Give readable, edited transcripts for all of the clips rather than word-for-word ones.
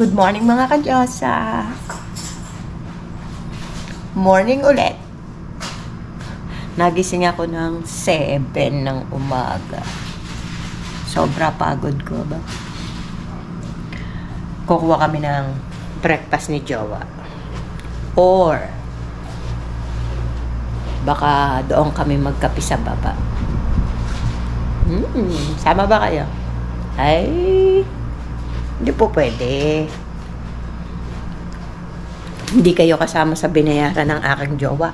Good morning mga ka-Diyosa. Morning ulit. Nagising ako ng 7 ng umaga. Sobra pagod ko ba? Kukuha kami ng breakfast ni Jowa. Or baka doon kami magkape sa baba. Sama ba kayo? Ay, hindi po pwede. Hindi kayo kasama sa binayaran ng aking jowa.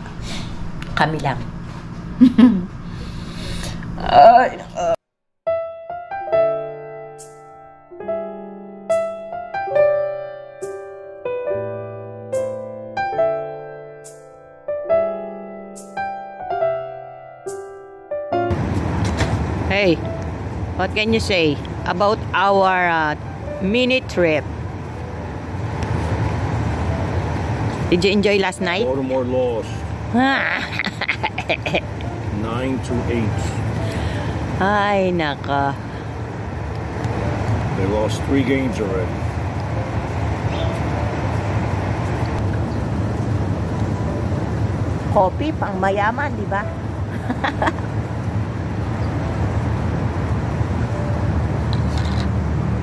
Kami lang. Ay, Hey, what can you say about our mini trip? Did you enjoy last night? Baltimore lost 9-8. Ay, naka. They lost 3 games already. Coffee pang mayaman, di ba?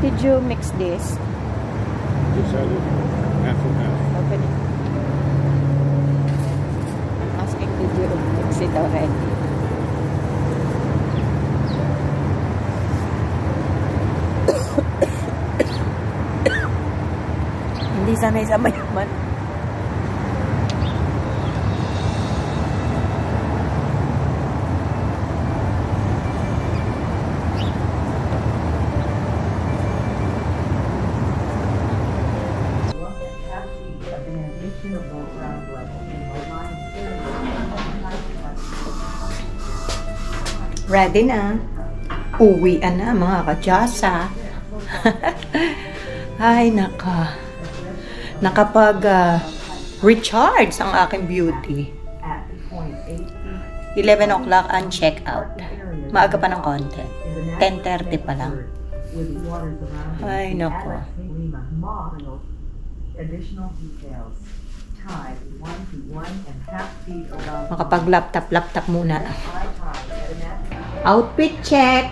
Did you mix this? Just had it half and half. Open it. Asking, did you mix it already? Hindi sanay sa mayaman. Ready na. Uwian na mga ka-Diyosa. Ay, naka. Nakapag-recharge ang aking beauty. 11 o'clock ang check-out. Maaga pa ng konti. 10:30 pa lang. Ay, nako. Makapag-laptop muna. Outfit check!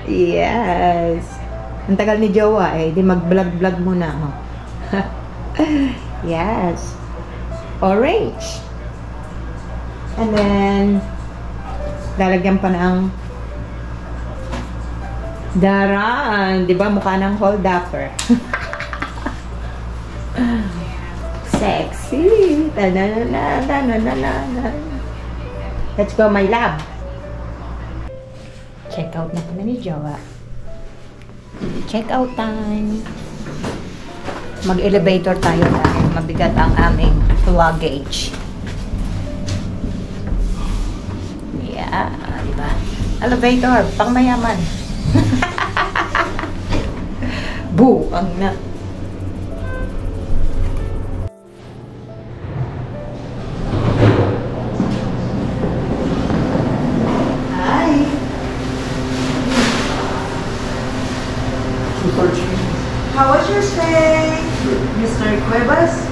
Yes! Ang tagal ni Jowa eh. Di mag-vlog muna. Oh. Yes! Orange! And then, lalagyan pa ng daran. Di ba? Mukha ng hold-upper. Sexy! Let's go, my love! Check out na kami ni Jowa. Check out time. Mag-elevator tayo dahil mabigat ang aming luggage. Yeah, diba? Elevator, pang mayaman. Boo! Ang na. How was your stay, Mr. Cuevas?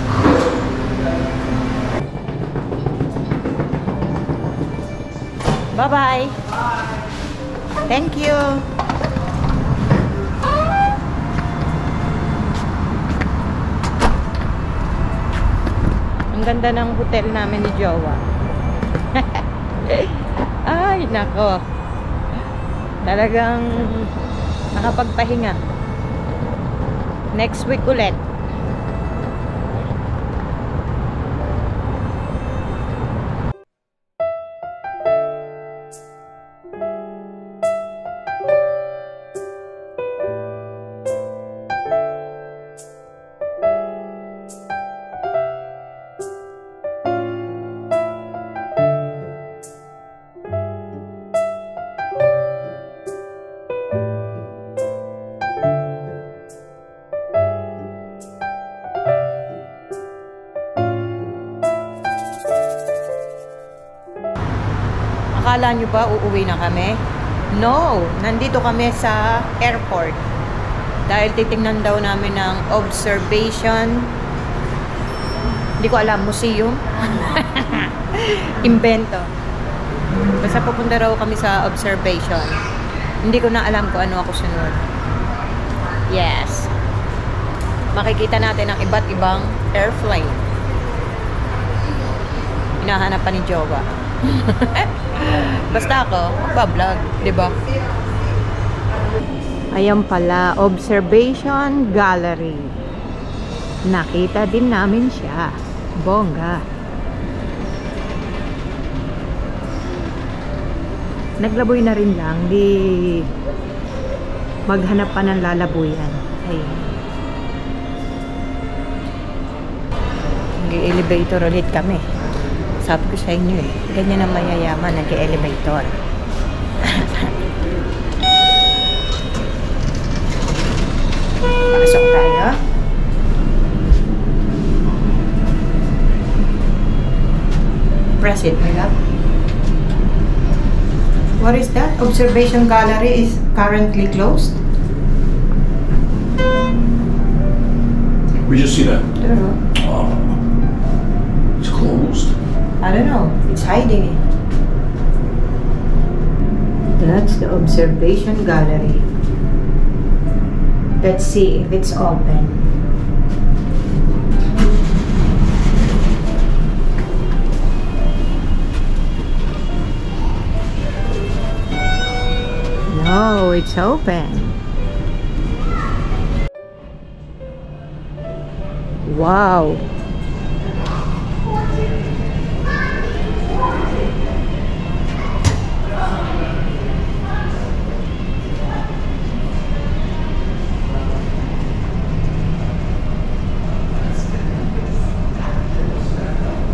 Bye-bye. Thank you. Ang ganda ng hotel namin ni Jowa. Ay, nako. Talagang nakapagpahinga. Next week ulit. Akala nyo ba uuwi na kami? No! Nandito kami sa airport. Dahil titingnan daw namin ng observation. Hindi ko alam, museum. Invento. Basta pupunta raw kami sa observation. Hindi ko na alam kung ano ako sunod. Yes. Makikita natin ang iba't ibang airplane. Hinahanap pa ni Jowa. Basta ako, magbablog, diba? Ayan pala, observation gallery. Nakita din namin siya. Bongga. Naglaboy na rin lang, di maghanap pa ng lalabuyan. Ayun. Nag-elevator ulit kami. Sabi ko sa inyo eh, ganyan ang mayayaman, nag-elevator. Pasok tayo. Press it, my love. What is that? Observation gallery is currently closed. We just see that. It's closed. I don't know. It's hiding it. That's the observation gallery. Let's see if it's open. No, it's open. Wow.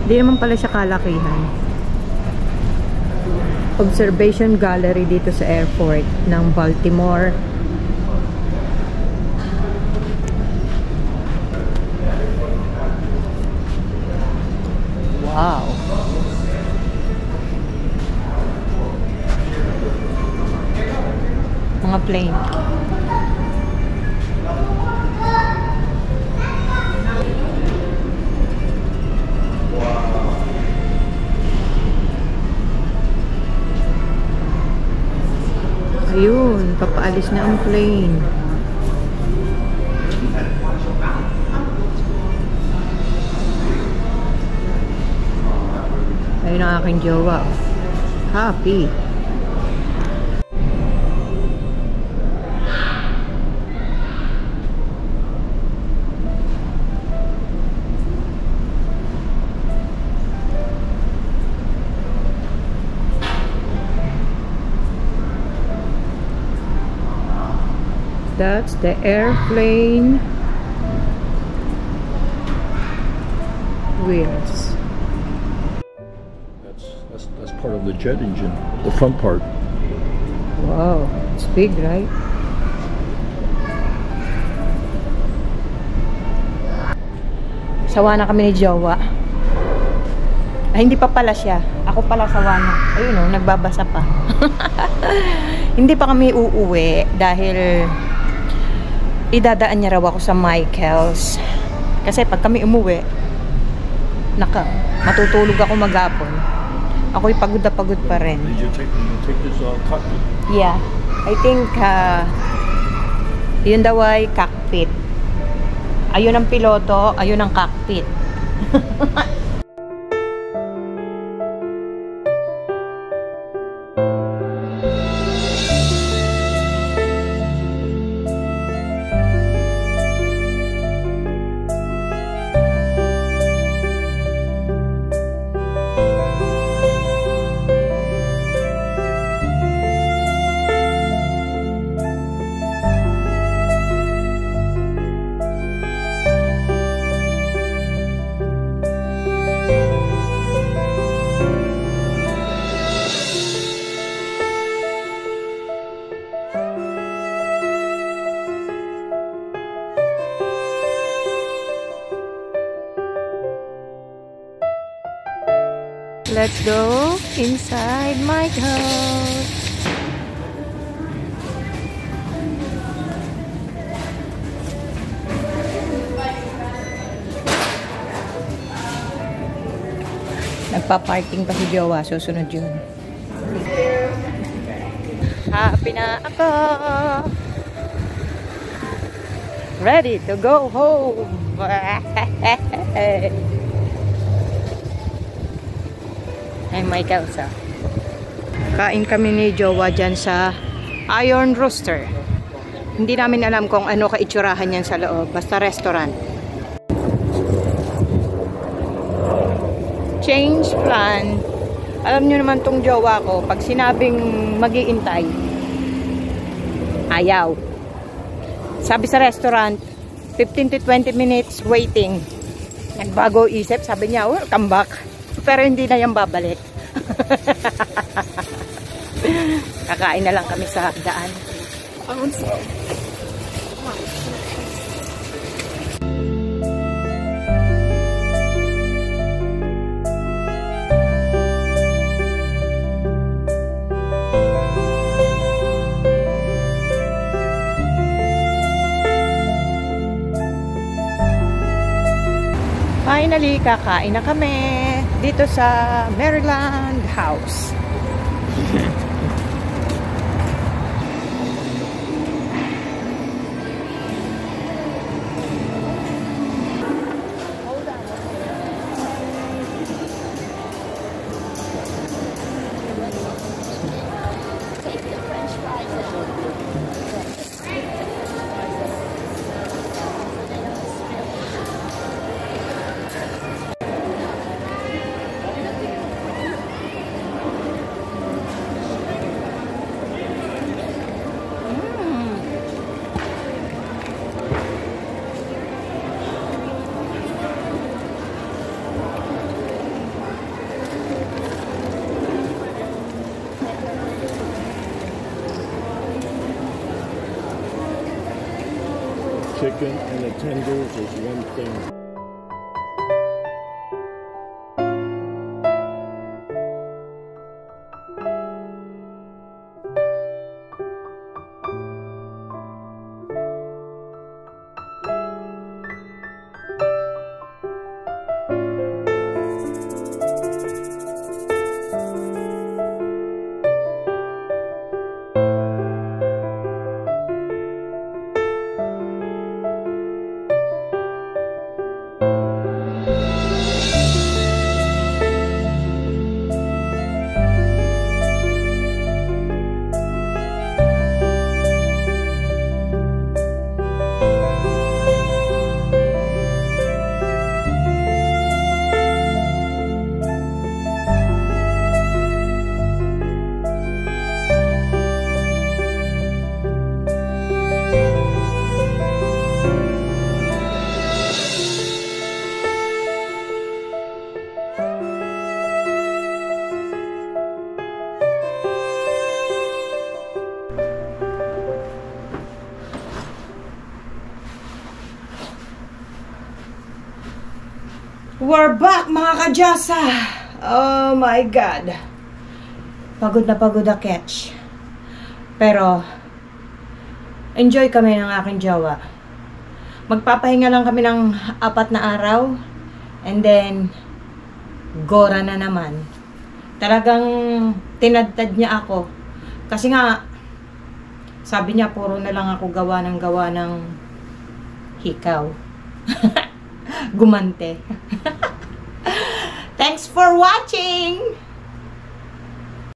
Hindi naman pala siya kalakihan. Observation gallery dito sa airport ng Baltimore. Wow. Mga plane. Ayun, papaalis na ang plane. Ayun ang aking jowa. Happy. That's the airplane wheels. That's part of the jet engine, the front part. Wow, it's big, right? Sawa na kami ni Jowa. Ay, hindi pa pala siya. Ako pala sawa na. Ayun o, nagbabasa pa. Hindi pa kami uuwi dahil idadaan niya raw ako sa Michael's. Kasi pag kami umuwi, matutulog ako maghapon. Ako'y pagod na pagod pa rin. Did you take this cockpit? Yeah. I think yun daw ay cockpit. Ayun ang piloto, ayun ang cockpit. Let's go inside my house. Nagpa-parking pa si Jowa. Susunod yun. Happy na ako. Ready to go home. Ay, may kausa. Kain kami ni Jowa dyan sa Iron Rooster. Hindi namin alam kung ano kaitsurahan yan sa loob. Basta restaurant. Change plan. Alam nyo naman tong jowa ko, pag sinabing mag-iintay, ayaw. Sabi sa restaurant, 15 to 20 minutes waiting. Nagbago isip, sabi niya, welcome back. Pero hindi na yan babalik. Kakain na lang kami sa daan. Finally, kakain na kami dito sa Maryland House. Chicken and the tenders is one thing. We're back, mga kadyasa! Oh my God! Pagod na pagod na catch. Pero, enjoy kami ng aking jowa. Magpapahinga lang kami ng 4 na araw. And then, gora na naman. Talagang tinadtad niya ako. Kasi nga, sabi niya, puro na lang ako gawa ng hikaw. Gumante. Thanks for watching!